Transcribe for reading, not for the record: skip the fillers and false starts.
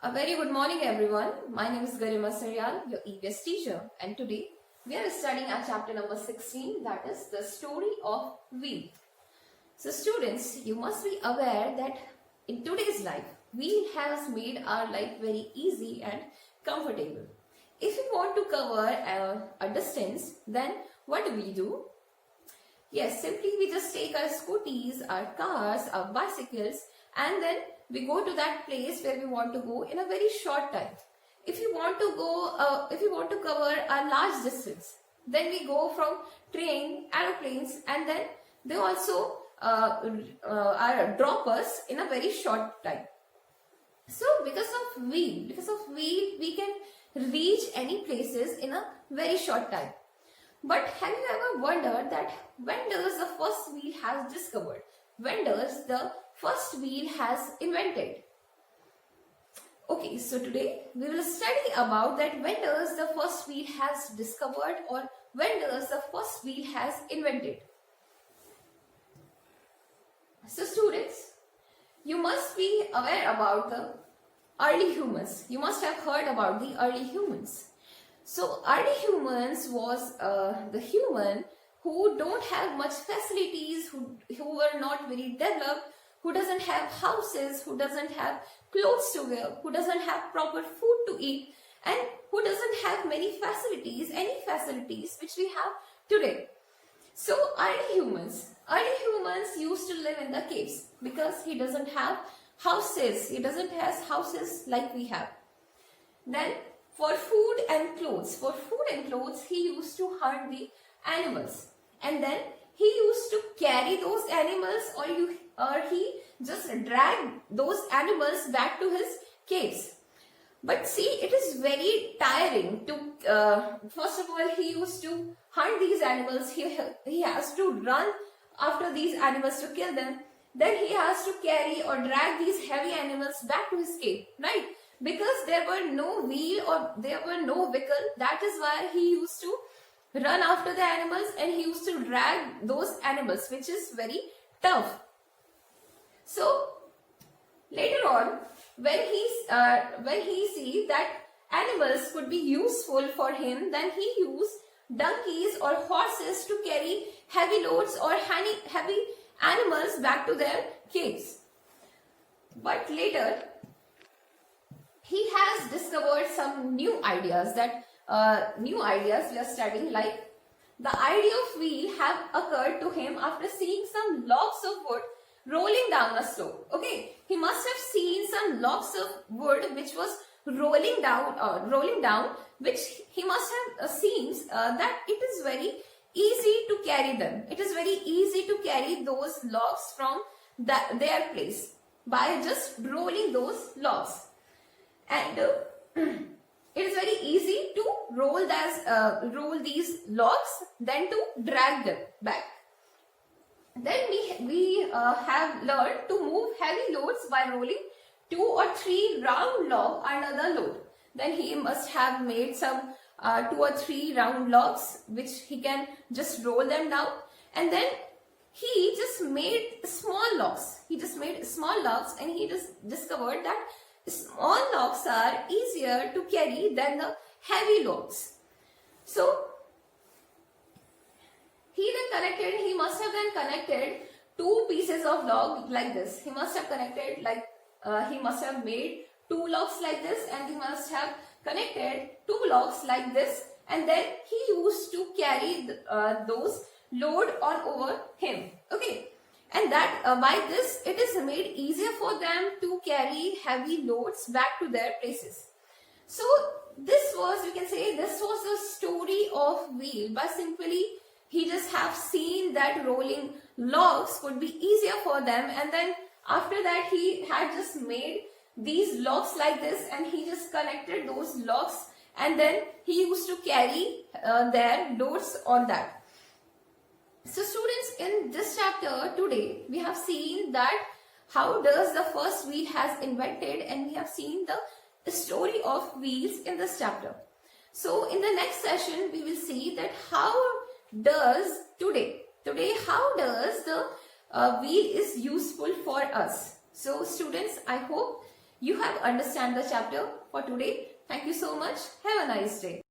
A very good morning everyone. My name is Garima Saryal, your EVS teacher, and today we are studying our chapter number 16, that is the story of wheel. So students, you must be aware that in today's life, wheel has made our life very easy and comfortable. If we want to cover a distance, then what do? Yes, simply we just take our scooties, our cars, our bicycles, and then we go to that place where we want to go in a very short time. If you want to cover a large distance, then we go from train, aeroplanes, and then they also drop us in a very short time. So because of wheel, we can reach any places in a very short time. But have you ever wondered that when does the first wheel has discovered? When does the first wheel has invented? Okay, so today we will study about that when does the first wheel has discovered or when does the first wheel has invented. So students, you must be aware about the early humans. You must have heard about the early humans. So early humans was the human who don't have much facilities, who were not very developed, who doesn't have houses, who doesn't have clothes to wear, who doesn't have proper food to eat, and who doesn't have any facilities which we have today. So early humans used to live in the caves because he doesn't have houses. He doesn't have houses like we have. Then for food and clothes, he used to hunt the animals, and then he used to carry those animals, or he just dragged those animals back to his caves. But see, it is very tiring to. First of all, he used to hunt these animals. He has to run after these animals to kill them. Then he has to carry or drag these heavy animals back to his cave, right? Because there were no wheel or there were no vehicle, that is why he used to run after the animals and he used to drag those animals, which is very tough. So later on, when he see that animals could be useful for him, then he used donkeys or horses to carry heavy loads or heavy animals back to their caves. But later, he has discovered some new ideas we are studying, like the idea of wheel have occurred to him after seeing some logs of wood rolling down a slope. Okay, he must have seen some logs of wood which was rolling down, which he must have seen that it is very easy to carry them. It is very easy to carry those logs from their place by just rolling those logs. And it is very easy to roll these logs than to drag them back. Then we have learned to move heavy loads by rolling 2 or 3 round logs under the load. Then he must have made some 2 or 3 round logs which he can just roll them down, and then he just made small logs. And he just discovered that small logs are easier to carry than the heavy logs. So he must have then connected 2 pieces of log like this. He must have made 2 logs like this, and he must have connected 2 logs like this, and then he used to carry those load on over him. Okay. And that by this it is made easier for them to carry heavy loads back to their places. So this was the story of wheel. But simply he just have seen that rolling logs could be easier for them, and then after that he had just made these logs like this, and he just connected those logs, and then he used to carry their loads on that. So students, in this chapter today, we have seen that how does the first wheel has invented, and we have seen the story of wheels in this chapter. So in the next session, we will see that how does the wheel is useful for us. So students, I hope you have understand the chapter for today. Thank you so much. Have a nice day.